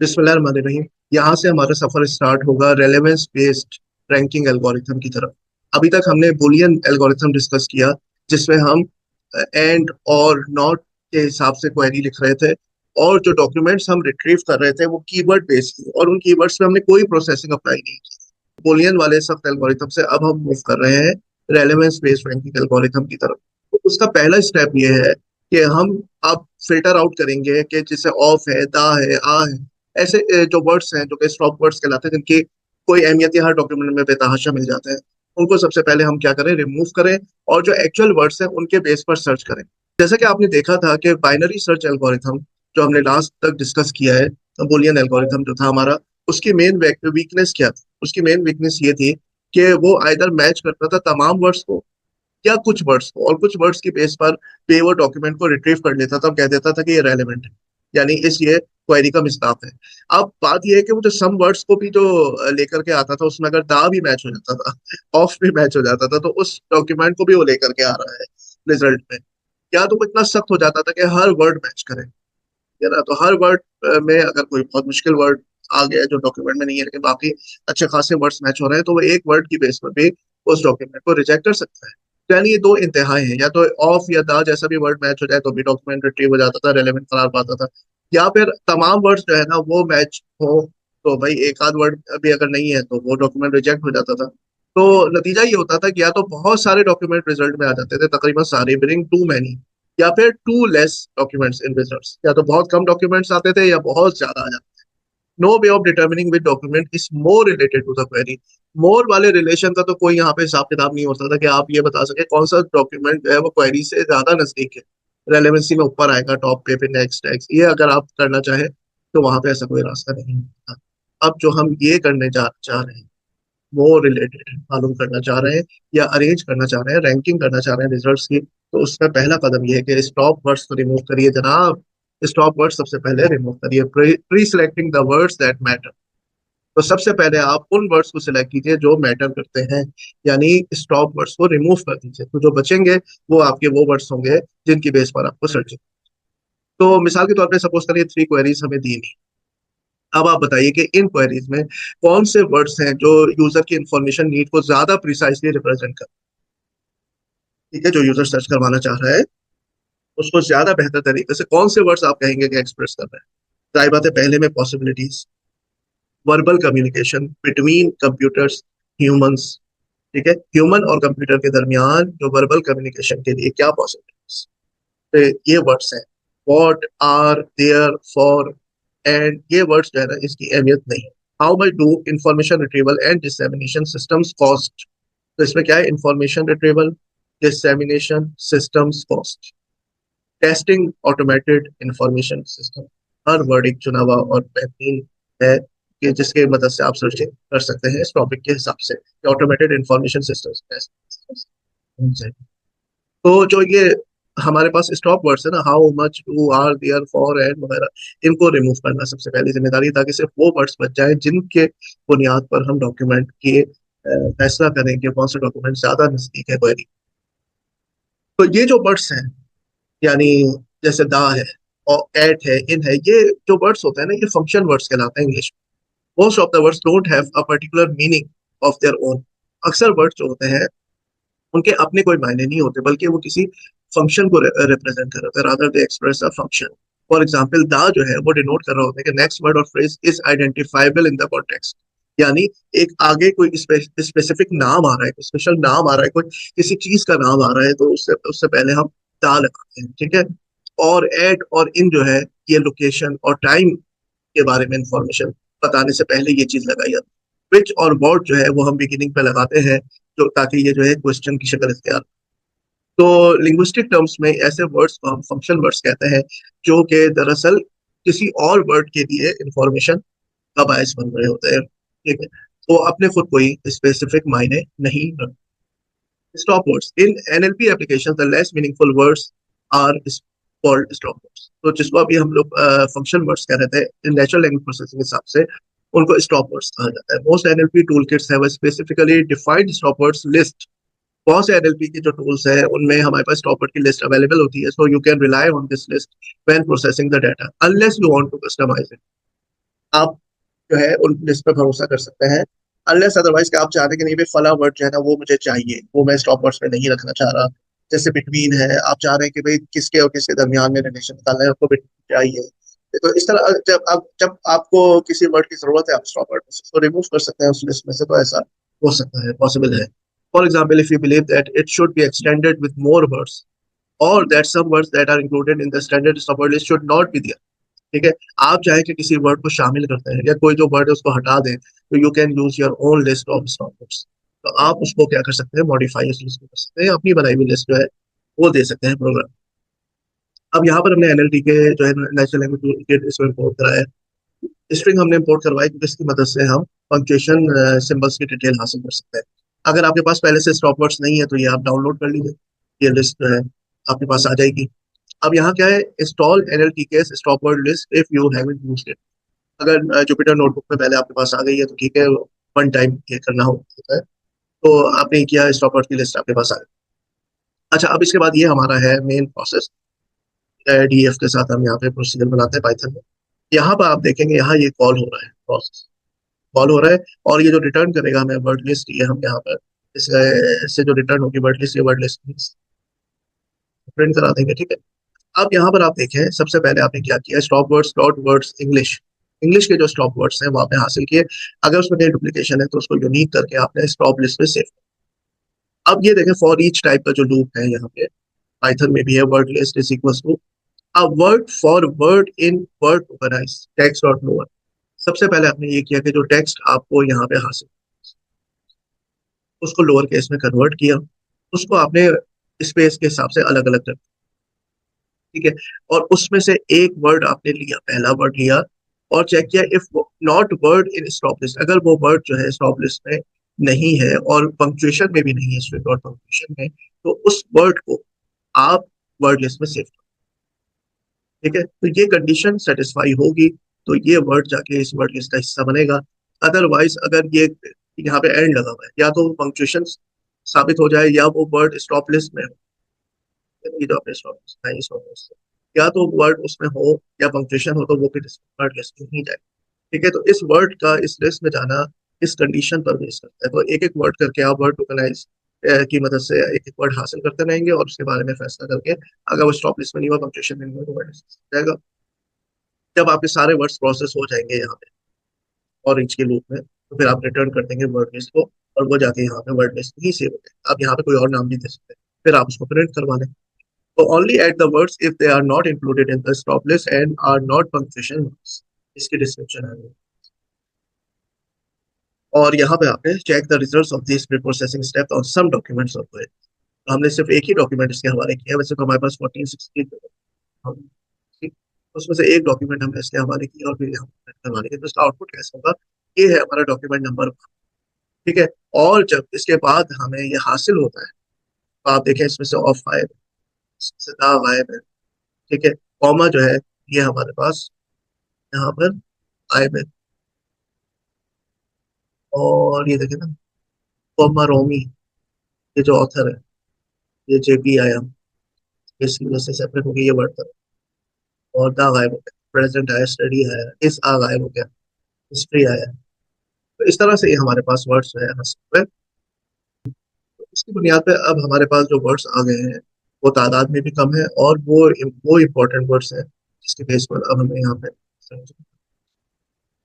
बिस्मिल्लाहिर्रहमानिर्रहीम। यहाँ से हमारा सफर स्टार्ट होगा रेलेवेंस बेस्ड रैंकिंग एल्गोरिथम की तरफ। अभी तक हमने बुलियन एल्गोरिथम डिस्कस किया, जिसमें हम एंड और नॉट के हिसाब से क्वेरी लिख रहे थे, और जो डॉक्यूमेंट्स हम रिट्रीव कर रहे थे वो कीवर्ड बेस्ड थे, और उन कीवर्ड्स पे हमने कोई प्रोसेसिंग अप्लाई नहीं की। बुलियन वाले सख्त एल्गोरिथम से अब हम मूव कर रहे हैं रेलेवेंस बेस्ड रैंकिंग एल्गोरिथम की तरफ। तो उसका पहला स्टेप ये है कि हम अब फिल्टर आउट करेंगे कि जैसे ऑफ है, दा है, आ है, ऐसे जो वर्ड्स हैं जो कि स्टॉप वर्ड्स कहलाते हैं, जिनकी कोई अहमियत या हर डॉक्यूमेंट में बेतहाशा मिल जाते हैं, उनको सबसे पहले हम क्या करें, रिमूव करें, और जो एक्चुअल वर्ड्स हैं उनके बेस पर सर्च करें। जैसा कि आपने देखा था कि बाइनरी सर्च एल्गोरिथम जो हमने लास्ट तक डिस्कस किया है, बुलियन एल्गोरिथम जो था हमारा, उसकी मेन वीकनेस क्या थी? उसकी मेन वीकनेस ये थी कि वो आइदर मैच करता था तमाम वर्ड्स को या कुछ वर्ड्स को, और कुछ वर्ड्स की बेस पर पे वो डॉक्यूमेंट को रिट्रीव कर लेता था और कह देता था कि ये रेलेवेंट है, यानी इस ये क्वेरी का मिसदाक है। अब बात ये है कि वो जो सम वर्ड्स को भी जो लेकर के आता था, उसमें अगर दा भी मैच हो जाता था, ऑफ भी मैच हो जाता था, तो उस डॉक्यूमेंट को भी वो लेकर के आ रहा है रिजल्ट में। या तो वो इतना सख्त हो जाता था कि हर वर्ड मैच करे, है ना? तो हर वर्ड में अगर कोई बहुत मुश्किल वर्ड आ गया जो डॉक्यूमेंट में नहीं है, लेकिन बाकी अच्छे खासे वर्ड्स मैच हो रहे हैं, तो वो एक वर्ड की बेस पर भी उस डॉक्यूमेंट को रिजेक्ट कर सकता है। तो यानी ये दो इंतहाएं हैं, या तो ऑफ या दा जैसा भी वर्ड मैच हो जाए तो भी डॉक्यूमेंट रिट्रीव हो जाता था, रेलेवेंट करार पाता था, या फिर तमाम वर्ड्स जो है ना वो मैच हो, तो भाई एक आध वर्ड भी अगर नहीं है तो वो डॉक्यूमेंट रिजेक्ट हो जाता था। तो नतीजा ये होता था कि या तो बहुत सारे डॉक्यूमेंट रिजल्ट में आ जाते थे, तकरीबन सारे, बिनिंग टू मैनी, या फिर too less documents in results, या तो बहुत कम डॉक्यूमेंट्स आते थे या बहुत ज्यादा आ जाते। No way of determining with document is more related to the query. More वाले रिलेशन का तो कोई यहाँ पे हिसाब किताब नहीं होता था कि आप ये बता सके कौन सा डॉक्यूमेंट जो है वो क्वेरी से ज्यादा नजदीक है, रेलेवेंसी में ऊपर आएगा टॉप पे, फिर नेक्स्ट नेक्स्ट, ये अगर आप करना चाहे तो वहां पे ऐसा कोई रास्ता नहीं होता। अब जो हम ये करने जा चाह रहे हैं, वो रिलेटेड मालूम करना चाह रहे हैं या अरेंज करना चाह रहे हैं, रैंकिंग करना चाह रहे हैं रिजल्ट्स की, तो उसका पहला कदम ये है कि स्टॉप वर्ड्स को रिमूव करिए जनाब। स्टॉप वर्ड सबसे पहले रिमूव करिए, pre selecting the words that matter. तो सबसे पहले आप उन वर्ड्स को सिलेक्ट कीजिए जो मैटर करते हैं, यानी स्टॉप वर्ड्स को रिमूव कर दीजिए, तो जो बचेंगे वो आपके वो वर्ड्स होंगे जिनकी बेस पर आपको सर्च। तो मिसाल के तौर पे सपोज करिए 3 क्वेरीज हमें दी नहीं। अब आप बताइए कि इन क्वेरीज में कौन से वर्ड्स हैं जो यूजर की इंफॉर्मेशन नीड को ज्यादा प्रिसाइसली रिप्रेजेंट कर, ठीक है, जो यूजर सर्च करवाना चाह रहा है उसको ज्यादा बेहतर तरीके से कौन से वर्ड्स आप कहेंगे कि एक्सप्रेस कर रहे हैं। जाहिर बात है, पहले में possibilities, verbal communication between computers, humans, ठीक है, ह्यूमन और कंप्यूटर के दरमियान जो वर्बल कम्युनिकेशन के लिए क्या पॉसिबिलिटीज, तो ये वर्ड्स हैं। What, are, there, for, and, ये वर्ड्स जो है ना इसकी अहमियत नहीं है। How much do information retrieval and dissemination systems cost, तो इसमें क्या है, information retrieval, dissemination systems cost, testing automated information system. हर वर्ड एक चुना हुआ और बेहतरीन है कि जिसके मदद से आप सर्चिंग कर सकते हैं इस टॉपिक के हिसाब से, ऑटोमेटेड इंफॉर्मेशन सिस्टम। तो जो ये हमारे पास स्टॉप वर्ड्स है ना, how much, to, are, there, for, and वगैरह, इनको रिमूव करना सबसे पहली जिम्मेदारी, ताकि सिर्फ वो वर्ड्स बच जाए जिनके बुनियाद पर हम डॉक्यूमेंट के फैसला करें कि कौन सा डॉक्यूमेंट ज्यादा नजदीक है क्वेरी। तो ये जो वर्ड्स हैं, यानी जैसे दा है और एट है, इन है, ये जो वर्ड्स होते हैं ना, ये फंक्शन वर्ड्स कहलाते हैं इंग्लिश में। Most of the words don't have a particular meaning of their own. अक्सर वर्ड्स जो होते हैं उनके अपने कोई मायने नहीं होते, बल्कि वो किसी फंक्शन को रिप्रेजेंट कर रहे होते हैं, rather they express a function. For example, दा जो है वो डिनोट कर रहा होता है कि नेक्स्ट वर्ड और phrase is identifiable in the context, यानी एक आगे कोई स्पेसिफिक नाम आ रहा है, कोई स्पेशल नाम आ रहा है, कोई किसी चीज का नाम आ रहा है, तो उससे उससे पहले हम दा लगाते हैं, ठीक है। और एट और इन जो है, ये लोकेशन और टाइम के बारे में इंफॉर्मेशन बताने से पहले ये चीज लगाई जाती है। विच और वॉट जो है वो हम बिगिनिंग पे लगाते हैं, जो ताकि ये जो है क्वेश्चन की शक्ल इख्तियार। तो लिंग्विस्टिक टर्म्स में ऐसे वर्ड्स को हम फंक्शन वर्ड्स कहते हैं, जो कि दरअसल किसी और वर्ड के लिए इंफॉर्मेशन का बायस बन रहे होते हैं, ठीक है, तो अपने खुद कोई स्पेसिफिक मायने नहीं रखते। Stop words in NLP application, the less meaningful words are called stop words. तो जिसको अभी हम लोग फंक्शन वर्ड्स कह रहे थे नेचुरल लैंग्वेज प्रोसेसिंग के हिसाब से, उनको स्टॉप वर्ड्स कहा जाता है। Most NLP tool kits have specifically defined stop words list. बहुत से एनएलपी के जो टूल्स है उनमें हमारे पास स्टॉप वर्ड की लिस्ट अवेलेबल होती है, so you can rely on this list when processing the data unless you want to customise it. आप जो है उन लिस्ट पे भरोसा कर सकते हैं। अनलेस अदरवाइज कि आप चाहते हैं कि नहीं भाई फला वर्ड जो है ना वो मुझे चाहिए, वो मैं स्टॉप वर्ड्स में नहीं रखना चाह रहा। जैसे बिटवीन है, आप चाह रहे हैं कि भाई किसके और किसके दरमियान में रिलेशन निकालना है, आपको बिटवीन चाहिए। तो इस तरह जब आपको किसी वर्ड की जरूरत है, आप स्टॉप वर्ड उसको रिमूव कर सकते हैं उस लिस्ट में से। तो ऐसा हो सकता है, पॉसिबल है। For example, if you believe that it should be extended with more words, और that some words that are included in the standard stop word list should not be there. ठीक है, आप चाहे कि किसी वर्ड को शामिल करते हैं या कोई जो वर्ड है उसको हटा दें, तो you can use your own list of stop words. तो आप उसको क्या कर सकते हैं, मॉडिफाई उस लिस्ट को कर सकते हैं, अपनी बनाई हुई लिस्ट जो है वो दे सकते हैं प्रोग्राम। अब यहाँ पर हमने एनएलटी के जो है नेचुरल लैंग्वेज के इसको इम्पोर्ट करा है। स्ट्रिंग हमने इम्पोर्ट करवाई जिसकी मदद से हम पंक्चुएशन सिंबल्स की डिटेल हासिल कर सकते हैं। अगर आपके पास पहले से स्टॉप वर्ड्स नहीं है तो ये आप डाउनलोड कर लीजिए, ये लिस्ट जो है आपके पास आ जाएगी। अब यहाँ क्या है, इंस्टॉल एनएलटी के stop word list if you haven't used it. अगर जुपिटर नोटबुक में पहले आपके पास आ गई है तो ठीक है, वन टाइम ये करना होता है। तो आपने किया, स्टॉप वर्ड की लिस्ट आपके पास आ गई। अच्छा, अब इसके बाद ये हमारा है मेन प्रोसेस। डीएफ के साथ हम यहाँ पे प्रोसीजर बनाते हैं पाइथन में। यहाँ पर आप देखेंगे, यहाँ ये कॉल हो रहा है, प्रोसेस कॉल हो रहा है। और ये जो रिटर्न करेगा हमें वर्ड लिस्ट, ये हम यहाँ पर इससे जो रिटर्न होगी वर्ड लिस्ट, ये वर्ड लिस्ट प्रिंट करा देंगे। ठीक है, अब यहाँ पर आप देखें, सबसे पहले आपने क्या किया, stop words dot words English. English के जो स्टॉप वर्ड्स हैं वो आपने हासिल किए। अगर उसमें कहीं डुप्लीकेशन है तो उसको यूनिक करके आपने स्टॉप लिस्ट में सेव। अब ये देखें, फॉर ईच टाइप का जो लूप है यहाँ पे पाइथन में भी है, word list is equal to a word for word in word tokenize text dot lower. सबसे पहले आपने ये किया कि जो टेक्स्ट आपको यहाँ पे हासिल, उसको लोअर केस में कन्वर्ट किया, उसको आपने स्पेस के हिसाब से अलग अलग कर। ठीक है, और उसमें से एक वर्ड आपने लिया, पहला वर्ड लिया, और चेक किया if not word in stop list, अगर वो वर्ड जो है स्टॉप लिस्ट में नहीं है और पंक्चुएशन में भी नहीं है, स्ट्रिक्ट और पंक्चुएशन में, तो उस वर्ड को आप वर्ड लिस्ट में सेव। ठीक है, तो ये कंडीशन सेटिस्फाई होगी तो ये वर्ड जाके इस वर्ड लिस्ट का हिस्सा बनेगा। अदरवाइज अगर ये यहाँ पे एंड लगा हुआ है, या तो पंक्चुएशन साबित हो जाए या वो वर्ड स्टॉप लिस्ट में हो, ये जो आपने स्टॉप लिस्ट है स्टॉप लिस्ट, या तो वर्ड उसमें हो या पंक्चुएशन हो, तो वो फिर वर्ड लिस्ट में ही जाए। ठीक है, तो इस वर्ड का इस लिस्ट में जाना इस कंडीशन पर बेस करता है। तो एक एक वर्ड करके आप वर्ड टोकनाइज की मदद से एक एक वर्ड हासिल करते रहेंगे और उसके बारे में फैसला करके, अगर वो स्टॉप लिस्ट में नहीं हुआ, पंक्चुएशन में नहीं हुआ, तो वर्ड लिस्ट जाएगा। जब आपके सारे वर्ड्स प्रोसेस हो जाएंगे यहाँ पे और ईच के लूप में, तो फिर आप रिटर्न कर देंगे वर्ड लिस्ट को, और वो जाके यहाँ पे वर्ड लिस्ट ही सेव हो जाएगा। आप यहाँ पे कोई और नाम भी दे सकते हैं, फिर आप उसको प्रिंट करवा लें। तो only add the words if they are not included in the stop list and are not punctuation marks। इसकी डिस्क्रिप्शन है। और यहाँ पे आपने check the results of this pre processing step on some documents of it. तो हमने सिर्फ एक ही डॉक्यूमेंट इसके हवाले किया, वैसे तो हमारे पास 14 16 हम ठीक, उसमें से एक डॉक्यूमेंट हमने इसके हवाले किया और फिर यहाँ हवाले किया। तो इसका आउटपुट कैसा होगा, ये है हमारा डॉक्यूमेंट नंबर। ठीक है, और जब इसके बाद हमें ये हासिल होता है, तो आप देखें इसमें से ऑफ गायब है, सदा गायब है। ठीक है, कॉमा जो है ये हमारे पास यहाँ पर गायब है। और ये देखें ना, कॉमा रोमी, ये जो ऑथर है, ये जेपी आया, इसकी वजह से सेपरेट हो गई ये वर्ड। और द गायब हो गया, प्रेजेंट आया, स्टडी आया, इस आ गायब हो गया, हिस्ट्री आया। तो इस तरह से ये हमारे पास वर्ड्स है हस्ब है। इसकी बुनियाद पे अब हमारे पास जो वर्ड्स आ गए हैं वो तादाद में भी कम है, और वो इम्पोर्टेंट वर्ड्स हैं जिसके बेस पर अब हमें यहाँ पे